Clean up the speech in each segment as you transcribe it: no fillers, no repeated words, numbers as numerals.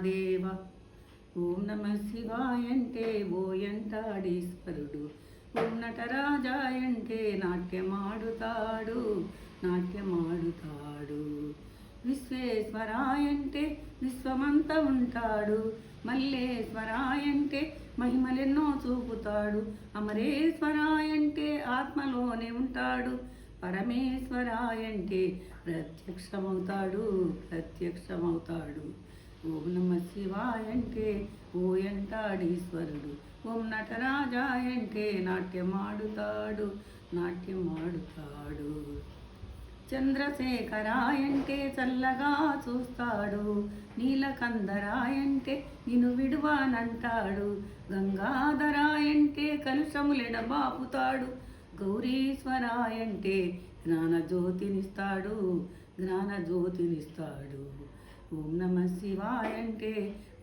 మహాదేవ. ఓం నమ శివాయంటే ఓయంటాడీశ్వరుడు. ఓం నటరాజాయంటే నాట్యమాడుతాడు నాట్యమాడుతాడు. విశ్వేశ్వరాయంటే విశ్వమంత ఉంటాడు. మల్లేశ్వరాయంటే మహిమలెన్నో చూపుతాడు. అమరేశ్వరాయంటే ఆత్మలోనే ఉంటాడు. పరమేశ్వరాయంటే ప్రత్యక్షమవుతాడు ప్రత్యక్షమవుతాడు. ఓం నమ శివాయంటే ఓయంటాడీశ్వరుడు. ఓం నటరాజాయంటే నాట్యమాడుతాడు నాట్యమాడుతాడు. చంద్రశేఖరాయంటే చల్లగా చూస్తాడు. నీలకందరాయంటే నిన్ను విడువానంటాడు. గంగాధరాయంటే కలుషములెడబాపుతాడు. గౌరీశ్వరాయంటే జ్ఞానజ్యోతినిస్తాడు జ్ఞానజ్యోతినిస్తాడు. ఓం నమ శివాయంటే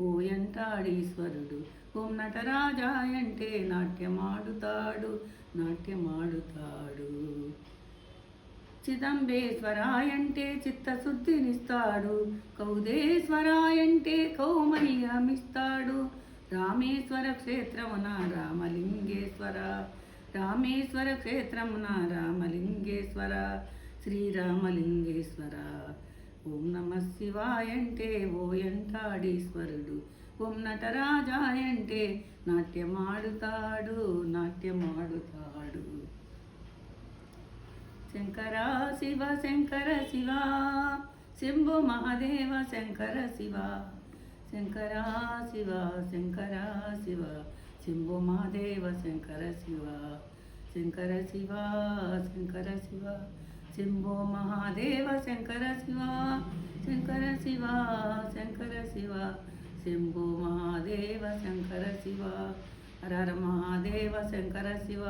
ఓయంటాడీశ్వరుడు. ఓం నటరాజాయంటే నాట్యమాడుతాడు నాట్యమాడుతాడు. చిదంబేశ్వరాయంటే చిత్తశుద్ధినిస్తాడు. కౌదేశ్వరాయంటే కౌమల్యమిస్తాడు. రామేశ్వర క్షేత్రమున రామలింగేశ్వర. రామేశ్వర క్షేత్రమున రామలింగేశ్వర. శ్రీరామలింగేశ్వర. ఓం నమ శివాయంటే ఓయంటాడీశ్వరుడు. ఓం నటరాజాయంటే నాట్యమాడుతాడు నాట్యమాడుతాడు. శంకర శివ శంకర శివ శంభో మహాదేవ శంకర శివ. శంకర శివ శంకర శివ శంభో మహాదేవ శంకర శివ. శంకర శివ శంకర శివ శంభో మహాదేవ శంకర శివ. శంకర శివ శంకర శివ శంభో మహాదేవ శంకర శివ. హర హర మహాదేవ శంకర శివ.